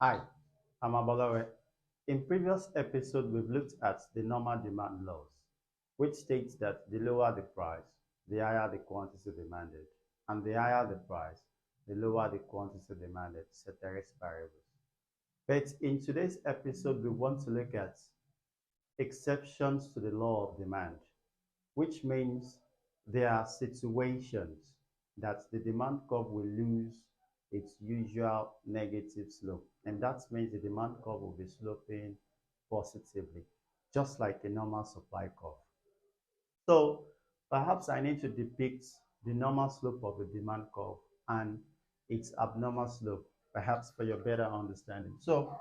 Hi, I'm Abolawe. In previous episode, we've looked at the normal demand laws, which states that the lower the price, the higher the quantity demanded, and the higher the price, the lower the quantity demanded, ceteris paribus. But in today's episode, we want to look at exceptions to the law of demand, which means there are situations that the demand curve will lose its usual negative slope. And that means the demand curve will be sloping positively, just like a normal supply curve. So perhaps I need to depict the normal slope of the demand curve and its abnormal slope, perhaps for your better understanding. So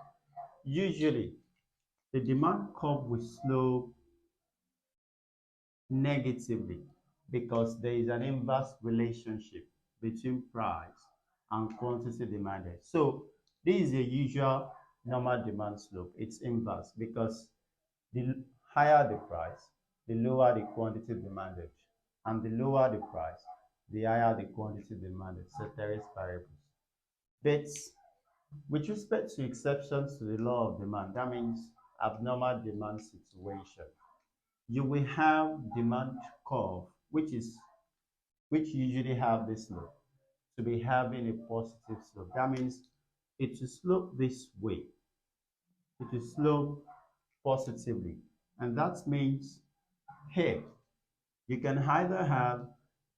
usually the demand curve will slope negatively because there is an inverse relationship between price and quantity demanded. So this is a usual normal demand slope. It's inverse because the higher the price, the lower the quantity demanded, and the lower the price, the higher the quantity demanded. Ceteris paribus. But with respect to exceptions to the law of demand, that means abnormal demand situation, you will have demand curve, which usually have this slope, to be having a positive slope. That means it will slope this way. It will slope positively. And that means here, you can either have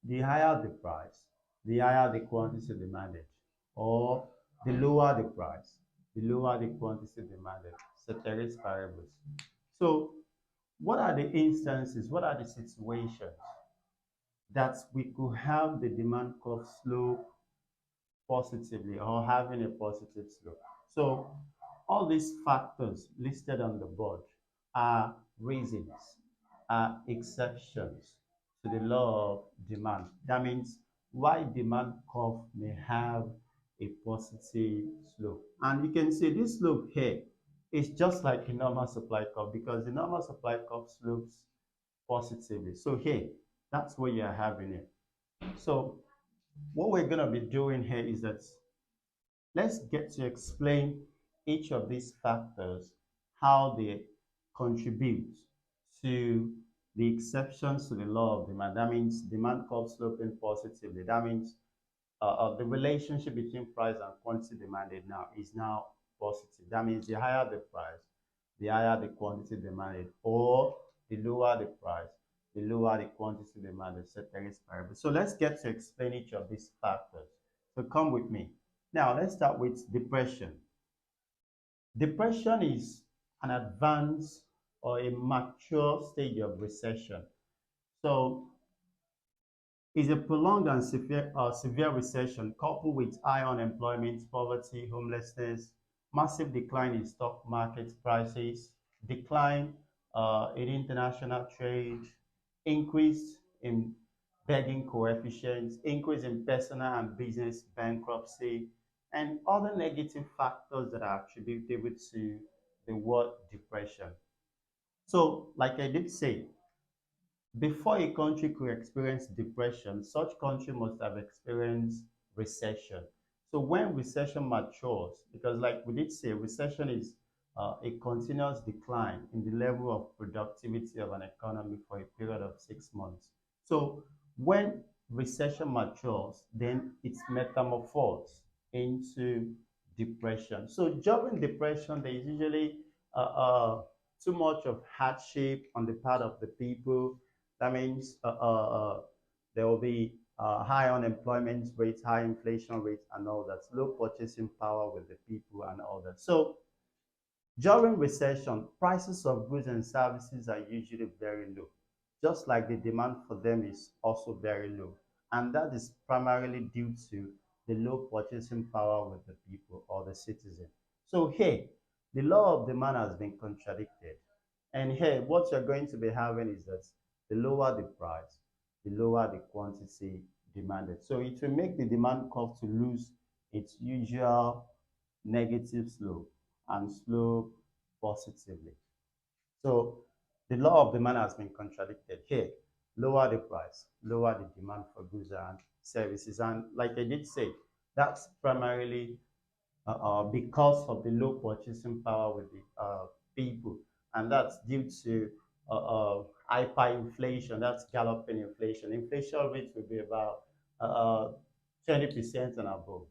the higher the price, the higher the quantity demanded, or the lower the price, the lower the quantity demanded. Ceteris paribus. So what are the instances, what are the situations that we could have the demand curve slope positively or having a positive slope? So all these factors listed on the board are reasons, are exceptions to the law of demand. That means why demand curve may have a positive slope. And you can see this slope here is just like a normal supply curve because the normal supply curve slopes positively. So here, that's what you're having it. So what we're going to be doing here is that let's get to explain each of these factors, how they contribute to the exceptions to the law of demand. That means demand curve sloping positively. That means the relationship between price and quantity demanded now is now positive. That means the higher the price, the higher the quantity demanded, or the lower the price, the lower the quantity demanded, ceteris paribus. So let's get to explain each of these factors. So come with me. Now let's start with depression. Depression is an advanced or a mature stage of recession. So it's a prolonged and severe recession coupled with high unemployment, poverty, homelessness, massive decline in stock market prices, decline in international trade, increase in begging coefficients, increase in personal and business bankruptcy, and other negative factors that are attributable to the word depression. So, like I did say, before a country could experience depression, such country must have experienced recession. So when recession matures, because like we did say, recession is a continuous decline in the level of productivity of an economy for a period of 6 months. So when recession matures, then it's metamorphosed into depression. So during depression, there is usually too much of hardship on the part of the people. That means there will be high unemployment rates, high inflation rates, and all that, low purchasing power with the people and all that. So during recession, prices of goods and services are usually very low, just like the demand for them is also very low. And that is primarily due to the low purchasing power with the people or the citizen. So here, the law of demand has been contradicted. And here, what you're going to be having is that the lower the price, the lower the quantity demanded. So it will make the demand curve to lose its usual negative slope and slope positively. So the law of demand has been contradicted here. Lower the price, lower the demand for goods and services. And like I did say, that's primarily because of the low purchasing power with the people, and that's due to hyperinflation. That's galloping inflation. Inflation rate will be about 20% and above.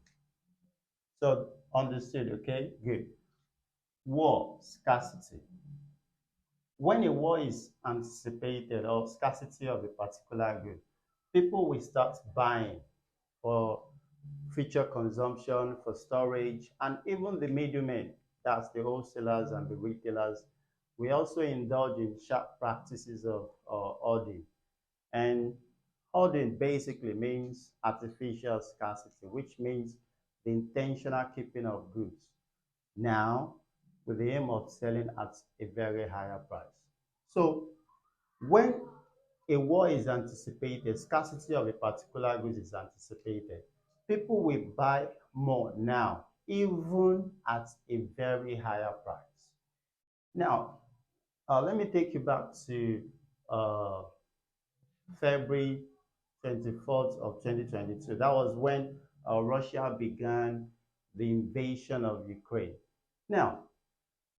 So understood, okay? Good. War, scarcity. When a war is anticipated or scarcity of a particular good, people will start buying for future consumption, for storage, and even the middlemen, that's the wholesalers and the retailers, we also indulge in sharp practices of hoarding. And hoarding basically means artificial scarcity, which means the intentional keeping of goods now with the aim of selling at a very higher price. So when a war is anticipated, scarcity of a particular goods is anticipated, people will buy more now, even at a very higher price. Now, let me take you back to uh, February 24th of 2022. That was when Russia began the invasion of Ukraine. Now,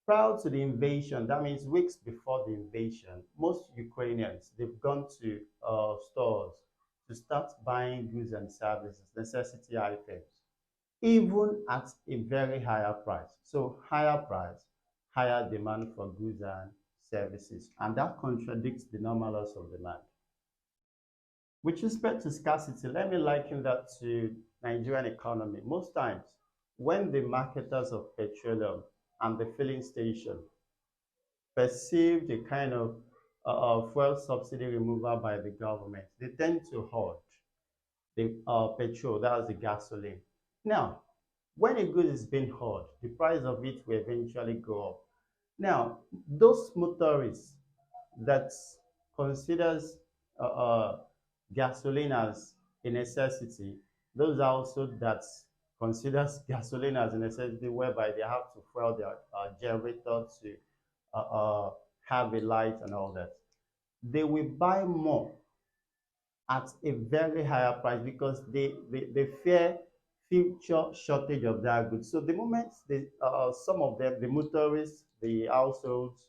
prior to the invasion, that means weeks before the invasion, most Ukrainians, they've gone to stores to start buying goods and services, necessity items, even at a very higher price. So higher price, higher demand for goods and services. And that contradicts the normal laws of demand. With respect to scarcity, let me liken that to Nigerian economy. Most times, when the marketers of petroleum and the filling station perceive the kind of fuel subsidy removal by the government, they tend to hoard the petrol, that's the gasoline. Now, when a good is being hoarded, the price of it will eventually go up. Now, those motorists that considers uh, uh, gasoline as a necessity, those are also that considers gasoline as a necessity, whereby they have to fuel their generator to uh, uh, have a light and all that. They will buy more at a very higher price because they fear future shortage of that goods. So the moment some of them, the motorists, the households,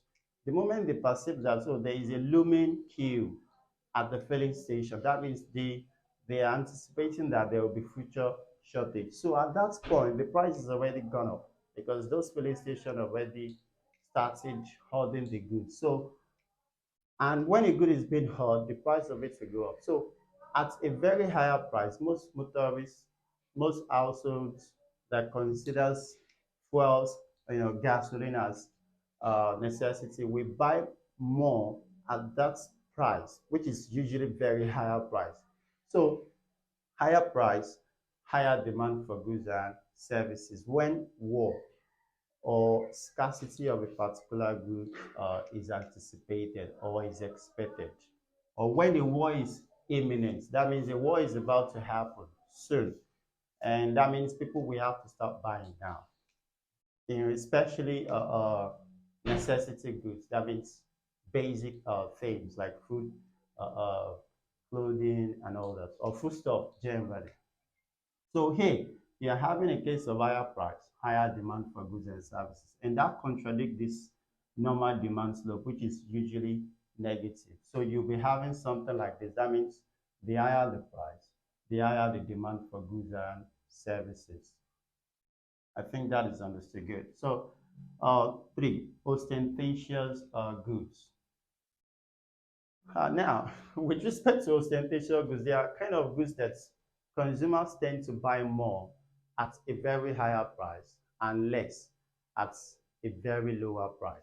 the moment they perceive that so there is a looming queue at the filling station, that means they are anticipating that there will be future shortage. So at that point, the price is already gone up because those filling stations already started holding the goods. So and when a good is being held, the price of it will go up. So at a very higher price, most motorists, most households that considers fuels, gasoline as necessity, will buy more at that price, which is usually very higher price. So higher price, higher demand for goods and services when war or scarcity of a particular good is anticipated or is expected, or when a war is imminent, that means a war is about to happen soon, and that means people will have to start buying now. Especially necessity goods. That means basic things like food, uh, uh, clothing, and all that, or food stuff generally. So here you are having a case of higher price, higher demand for goods and services, and that contradicts this normal demand slope, which is usually negative. So you'll be having something like this. That means the higher the price, the higher the demand for goods and services. I think that is understood good. So three, ostentatious goods. Now, with respect to ostentatious goods, they are kind of goods that consumers tend to buy more at a very higher price and less at a very lower price.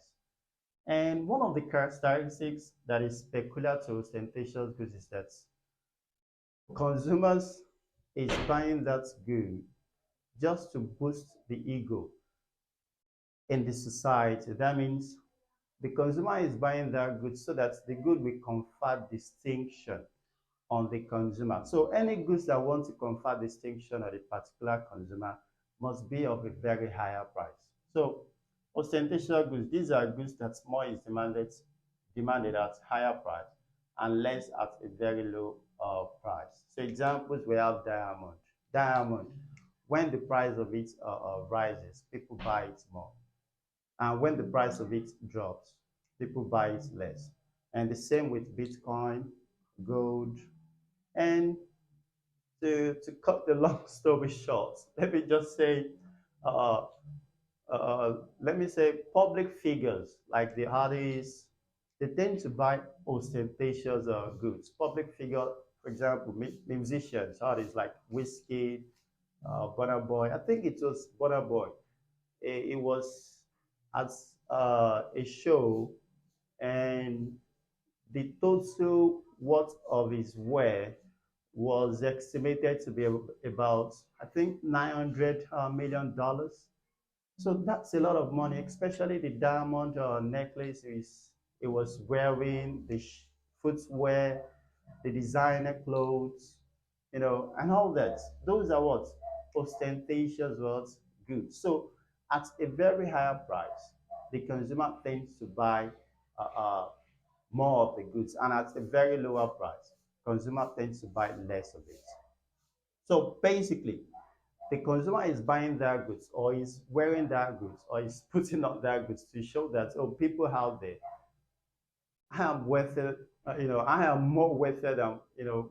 And one of the characteristics that is peculiar to ostentatious goods is that consumers is buying that good just to boost the ego in the society. That means the consumer is buying that good so that the good will confer distinction on the consumer. So any goods that want to confer distinction on a particular consumer must be of a very higher price. So ostentatious goods, these are goods that more is demanded at higher price and less at a very low price. So examples, we have diamond. Diamond, when the price of it rises, people buy it more. And when the price of it drops, people buy it less. And the same with Bitcoin, gold. And to cut the long story short, let me just say, uh, let me say, public figures like the artists, they tend to buy ostentatious goods. Public figure, for example, musicians, artists like Whiskey, Burna Boy. I think it was Burna Boy. It was at a show, and the total worth of his wear was estimated to be about, I think, $900 million. So that's a lot of money, especially the diamond necklace is it was wearing, the footwear, the designer clothes, and all that. Those are what ostentatious what goods. So at a very higher price, the consumer tends to buy uh, uh, more of the goods, and at a very lower price, consumer tends to buy less of it. So basically, the consumer is buying their goods or is wearing their goods or is putting on their goods to show that, oh, people out there, I am worth it, I am more worth it than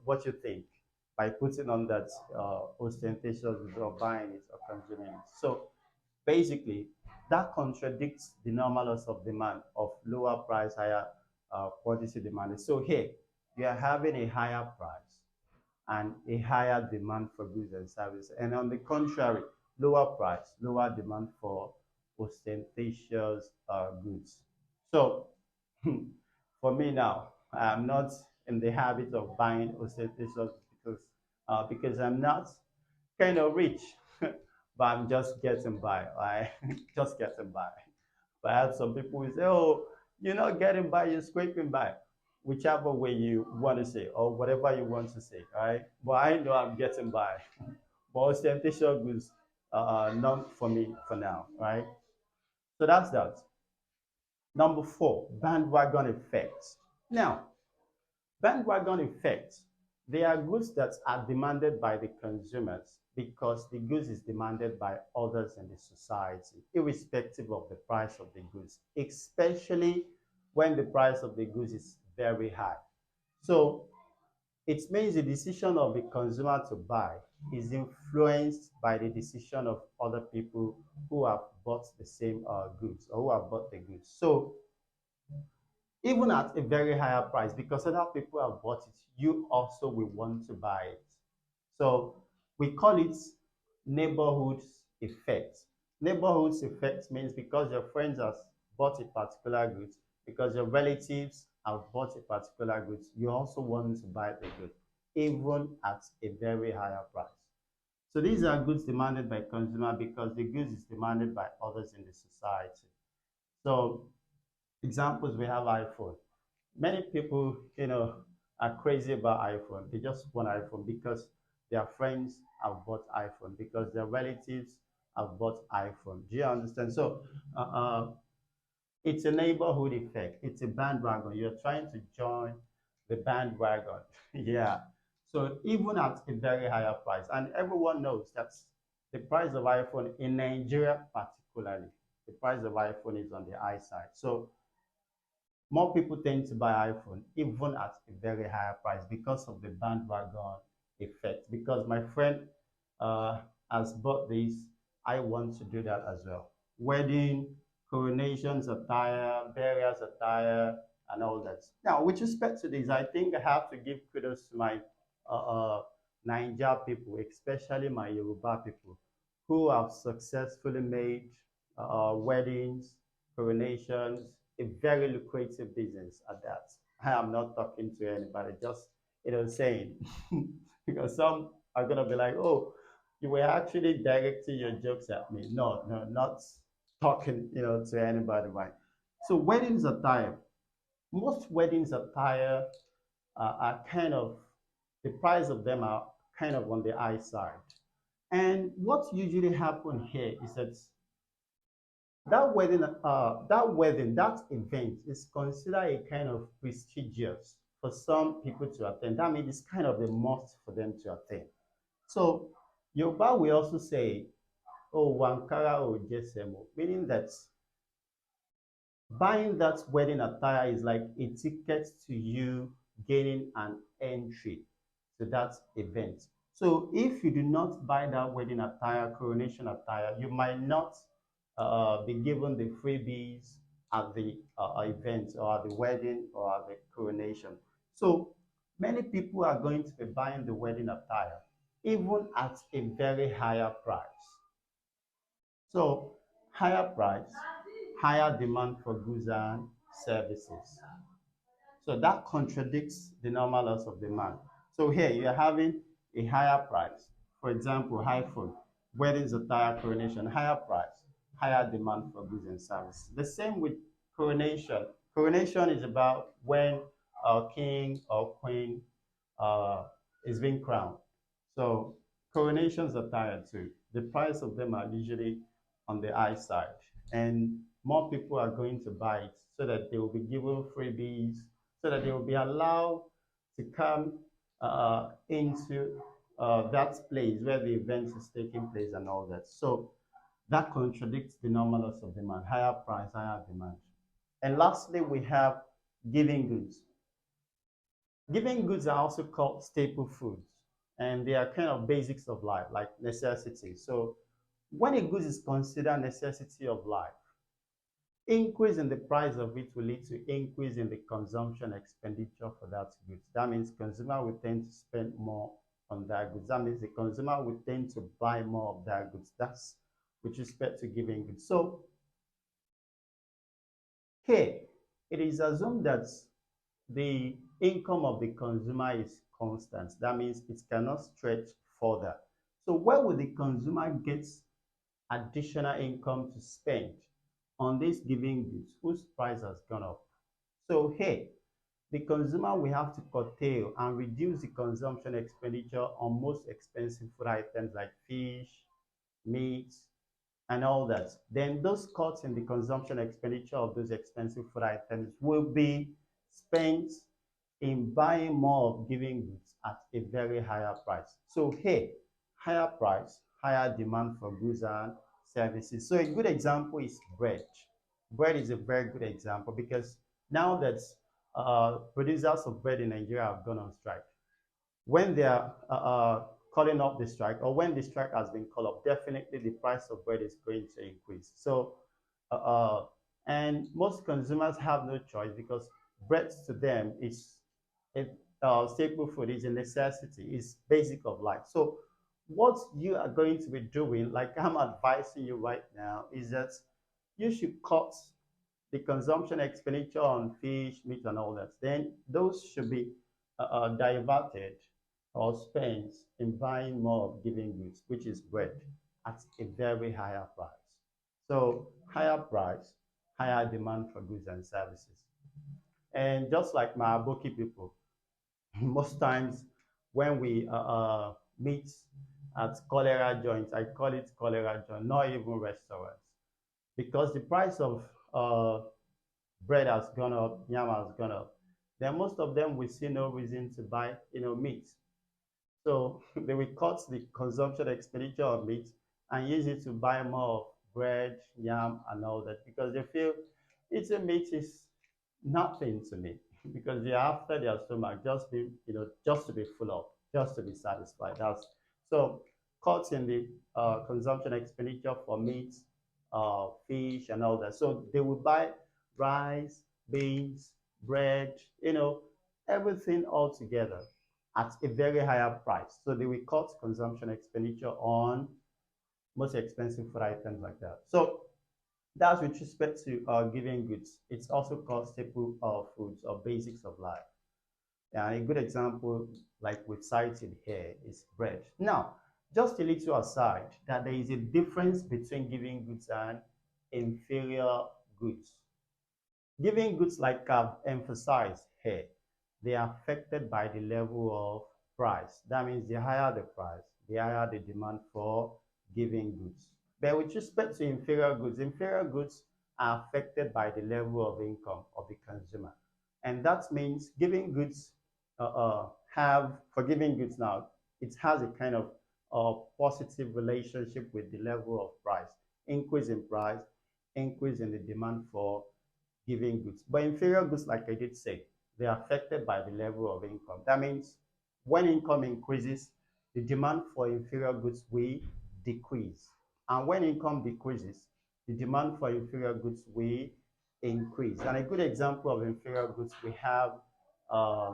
what you think, by putting on that ostentatious goods or buying it or consuming it. So basically, that contradicts the normal laws of demand of lower price, higher quantity demand. So here, you are having a higher price and a higher demand for goods and services. And on the contrary, lower price, lower demand for ostentatious goods. So for me now, I'm not in the habit of buying ostentatious because I'm not kind of rich, but I'm just getting by. I just getting by. But I have some people who say, "Oh, you're not getting by, you're scraping by," whichever way you want to say or whatever you want to say. All right, but I know I'm getting by. But ostentatious goods, not for me for now. Right. So that's that. Number four, bandwagon effects. Now, bandwagon effects, they are goods that are demanded by the consumers because the goods is demanded by others in the society, irrespective of the price of the goods, especially when the price of the goods is very high. So it means the decision of the consumer to buy is influenced by the decision of other people who have bought the same goods or who have bought the goods. So even at a very higher price, because other people have bought it, you also will want to buy it. So we call it neighborhood effect. Neighborhood effect means because your friends have bought a particular goods, because your relatives have bought a particular goods, you also want to buy the good, even at a very higher price. So these are goods demanded by consumer because the goods is demanded by others in the society. So examples, we have iPhone. Many people, are crazy about iPhone. They just want iPhone because their friends have bought iPhone, because their relatives have bought iPhone. Do you understand? So it's a neighborhood effect. It's a bandwagon. You're trying to join the bandwagon. Yeah. So even at a very higher price, and everyone knows that the price of iPhone in Nigeria particularly, the price of iPhone is on the high side. So more people tend to buy iPhone even at a very higher price because of the bandwagon effect. Because my friend uh, has bought this, I want to do that as well. Wedding, coronations attire, burials attire, and all that. Now, with respect to this, I think I have to give kudos to my uh, uh, Niger people, especially my Yoruba people, who have successfully made weddings, coronations, a very lucrative business at that. I am not talking to anybody, just saying, because some are gonna be like, "Oh, you were actually directing your jokes at me." No, no, not talking, to anybody, right? So weddings attire, most weddings attire are kind of, the price of them are kind of on the high side. And what usually happens here is that that event is considered a kind of prestigious for some people to attend. That means it's kind of a must for them to attend. So Yoruba will also say, oh, Wankara or Jesemo, meaning that buying that wedding attire is like a ticket to you gaining an entry to that event. So if you do not buy that wedding attire, coronation attire, you might not be given the freebies at the event or at the wedding or at the coronation. So many people are going to be buying the wedding attire, even at a very higher price. So higher price, higher demand for goods and services. So that contradicts the normal laws of demand. So here you are having a higher price. For example, high food, weddings, attire, coronation, higher price, higher demand for goods and services. The same with coronation. Coronation is about when a king or queen uh, is being crowned. So coronations are tired too. The price of them are usually on the high side, and more people are going to buy it so that they will be given freebies, so that they will be allowed to come into that place where the event is taking place and all that. So that contradicts the normal laws of demand: higher price, higher demand. And lastly, we have giving goods. Giving goods are also called staple foods, and they are kind of basics of life, like necessities. So when a good is considered necessity of life, increase in the price of it will lead to increase in the consumption expenditure for that goods. That means consumer will tend to spend more on that goods. That means the consumer will tend to buy more of that goods. That's with respect to giving goods. So here, it is assumed that the income of the consumer is constant. That means it cannot stretch further. So where will the consumer get additional income to spend on these giving goods whose price has gone up? So here, the consumer will have to curtail and reduce the consumption expenditure on most expensive food items like fish, meat, and all that. Then those cuts in the consumption expenditure of those expensive food items will be spent in buying more of giving goods at a very higher price. So here, higher price, higher demand for goods and services. So a good example is bread. Bread is a very good example because now that producers of bread in Nigeria have gone on strike, when they are calling off the strike or when the strike has been called off, definitely the price of bread is going to increase. So, uh, uh, and most consumers have no choice because bread to them is a staple food, is a necessity, is basic of life. So, what you are going to be doing, like I'm advising you right now, is that you should cut the consumption expenditure on fish, meat, and all that. Then those should be diverted or spent in buying more of giving goods, which is bread, at a very higher price. So higher price, higher demand for goods and services. And just like my Aboki people, most times when we meet at cholera joints, I call it cholera joint, not even restaurants, because the price of bread has gone up, yam has gone up. Then most of them will see no reason to buy, meat. So they will cut the consumption expenditure of meat and use it to buy more of bread, yam, and all that because they feel eating meat is nothing to me because they're after their stomach just to be full of, just to be satisfied. That's so cuts in the consumption expenditure for meat, fish, and all that. So they will buy rice, beans, bread, everything all together at a very higher price. So they will cut consumption expenditure on most expensive food items like that. So that's with respect to giving goods. It's also called staple foods or basics of life. And a good example, like we've cited here, is bread. Now, just a little aside, that there is a difference between giving goods and inferior goods. Giving goods, like I've emphasized here, they are affected by the level of price. That means the higher the price, the higher the demand for giving goods. But with respect to inferior goods are affected by the level of income of the consumer. And that means giving goods have, for giving goods now, it has a kind of a positive relationship with the level of price. Increase in price, increase in the demand for giving goods. But inferior goods, like I did say, they are affected by the level of income. That means when income increases, the demand for inferior goods will decrease. And when income decreases, the demand for inferior goods will increase. And a good example of inferior goods, we have uh,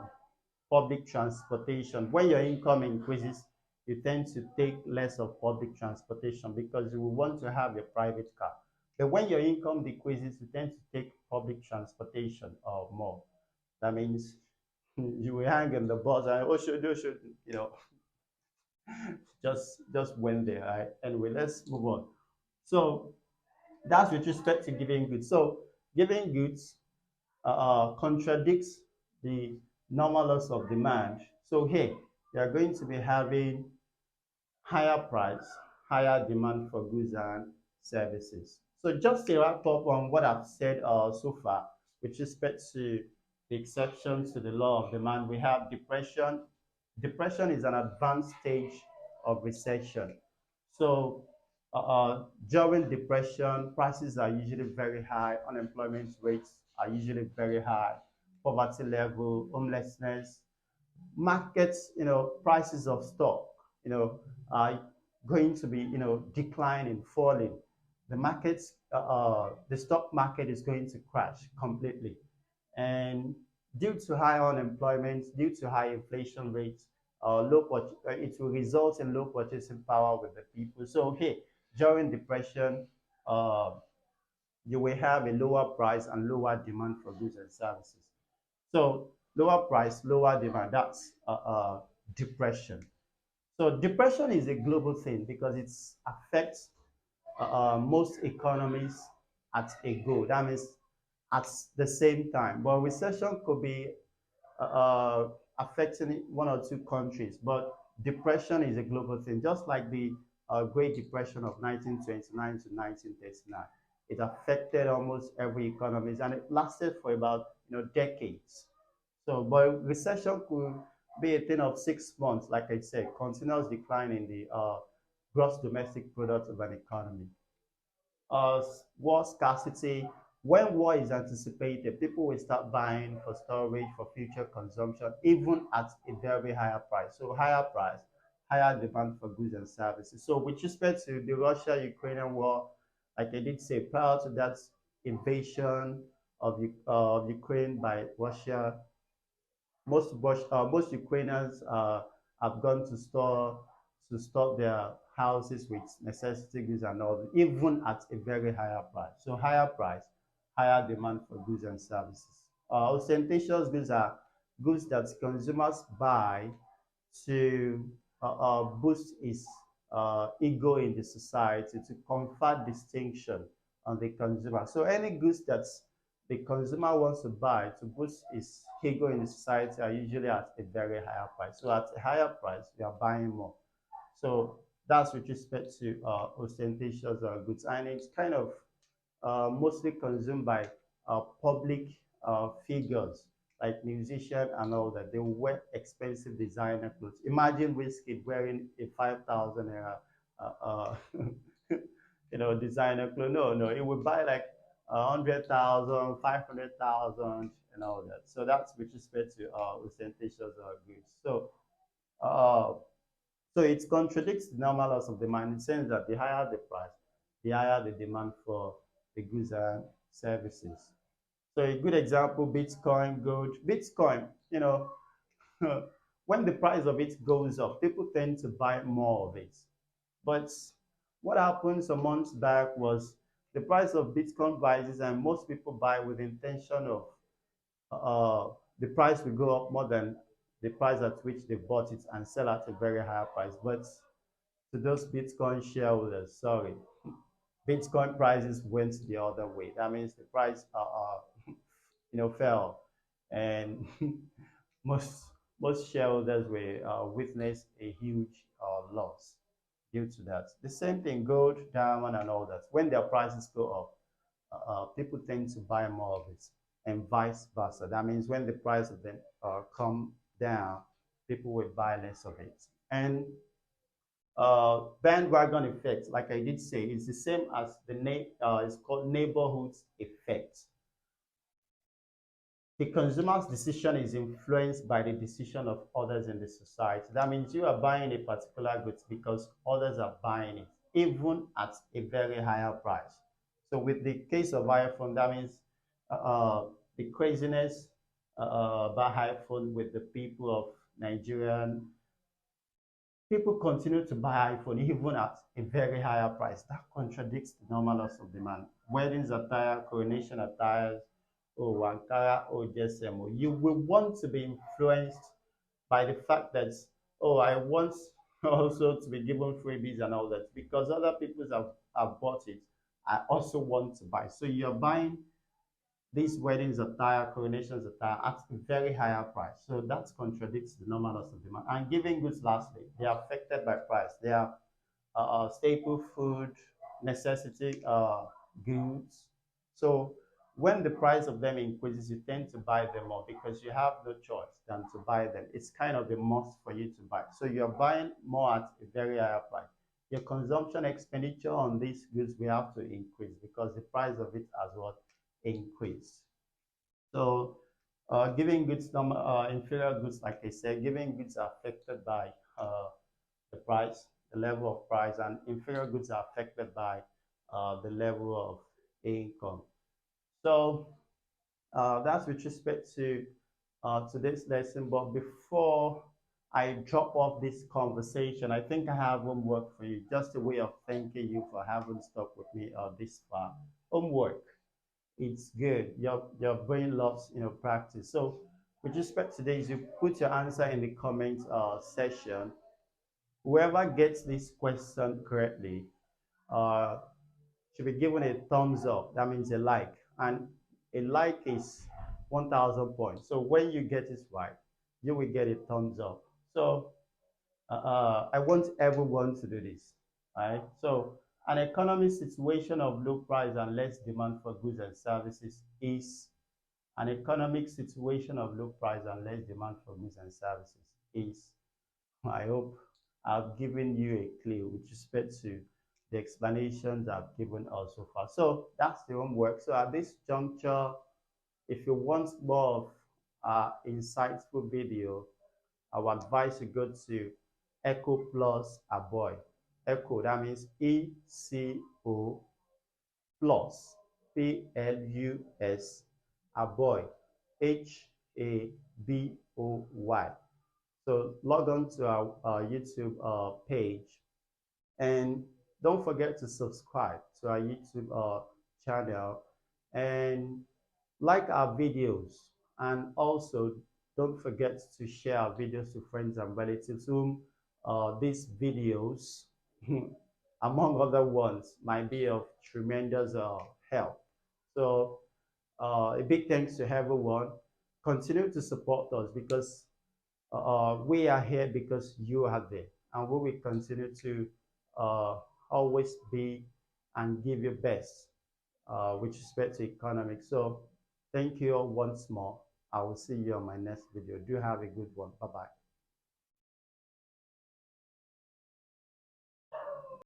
public transportation. When your income increases, you tend to take less of public transportation because you will want to have your private car. But when your income decreases, you tend to take public transportation or more. That means you will hang in the bus and should just went there. Right? Anyway, let's move on. So that's with respect to giving goods. So giving goods contradicts the normal laws of demand. So here, you are going to be having higher price, higher demand for goods and services. So just to wrap up on what I've said so far with respect to the exceptions to the law of demand, we have depression. Depression is an advanced stage of recession. So during depression, prices are usually very high, unemployment rates are usually very high, poverty level, homelessness, markets, prices of stock, are going to be, declining, falling. The stock market is going to crash completely. And due to high unemployment, due to high inflation rates, it will result in low purchasing power with the people. So, hey, during depression, uh, you will have a lower price and lower demand for goods and services. So lower price, lower demand, that's depression. So depression is a global thing because it affects most economies at a go. That means at the same time. But recession could be uh, affecting one or two countries, but depression is a global thing, just like the Great Depression of 1929 to 1939. It affected almost every economy, and it lasted for about decades. So, but recession could be a thing of 6 months, like I said, continuous decline in the gross domestic product of an economy. War scarcity. When war is anticipated, people will start buying for storage for future consumption, even at a very higher price. So higher price, higher demand for goods and services. So with respect to the Russia-Ukrainian war, like I did say, prior to that invasion of Ukraine by Russia, most Ukrainians have gone to stock their houses with necessity goods and all, even at a very higher price. So higher price, higher demand for goods and services. Ostentatious goods are goods that consumers buy to boost his ego in the society, to confer distinction on the consumer. So any goods that the consumer wants to buy to boost his ego in the society are usually at a very higher price. So at a higher price, we are buying more. So that's with respect to ostentatious goods, and it's kind of mostly consumed by public figures like musicians and all that. They wear expensive designer clothes. Imagine Wizkid wearing a 5,000 designer clothes. No, no, it would buy like 100,000, 500,000, and all that. So that's with respect to ostentatious goods. Uh, so it contradicts the normal laws of demand in the sense that the higher the price, the higher the demand for the goods and services. So a good example, Bitcoin, gold. Bitcoin, when the price of it goes up, people tend to buy more of it. But what happened some months back was the price of Bitcoin rises, and most people buy with the intention of the price will go up more than the price at which they bought it and sell at a very higher price. But to those Bitcoin shareholders, sorry, Bitcoin prices went the other way. That means the price, fell, and most most shareholders will witness a huge loss due to that. The same thing, gold, diamond, and all that. When their prices go up, people tend to buy more of it, and vice versa. That means when the price of them come down, people will buy less of it. And Bandwagon effect, like I did say, is the same as it's called neighborhood effect. The consumer's decision is influenced by the decision of others in the society. That means you are buying a particular goods because others are buying it, even at a very higher price. So with the case of iPhone, that means the craziness about iPhone with the people of Nigerian people continue to buy iPhone even at a very higher price. That contradicts the normal loss of demand. Weddings attire, coronation attires, oh, Wankara, oh, JSMO. You will want to be influenced by the fact that, oh, I want also to be given freebies and all that because other people have bought it. I also want to buy. So you're buying these weddings attire, coronations attire at a very higher price. So that contradicts the normal loss of demand. And giving goods, lastly, they are affected by price. They are staple food, necessity goods. So when the price of them increases, you tend to buy them more because you have no choice than to buy them. It's kind of a must for you to buy. So you're buying more at a very higher price. Your consumption expenditure on these goods will have to increase because the price of it as well increase. So giving goods, inferior goods, like I said, giving goods are affected by the price, the level of price, and inferior goods are affected by the level of income. So that's with respect to today's lesson. But before I drop off this conversation, I think I have homework for you, just a way of thanking you for having stuck with me this far. Homework, it's good. Your brain loves practice. So with respect to this, you put your answer in the comment section. Whoever gets this question correctly uh, should be given a thumbs up. That means a like. And a like is 1,000 points. So when you get it right, you will get a thumbs up. So I want everyone to do this. Right? So an economic situation of low price and less demand for goods and services is an economic situation of low price and less demand for goods and services is. I hope I've given you a clue with respect to the explanations I've given us so far. So that's the homework. So at this juncture, if you want more of insightful video, I would advise you go to Echo Plus Aboy. Echo, that means ECO plus PLUS Aboy, HABOY. So log on to our YouTube page and don't forget to subscribe to our YouTube channel and like our videos. And also don't forget to share our videos to friends and relatives whom these videos, among other ones, might be of tremendous help. So a big thanks to everyone. Continue to support us because we are here because you are there, and we will continue to uh, always be and give your best with respect to economics. So, thank you all once more. I will see you on my next video. Do have a good one. Bye bye.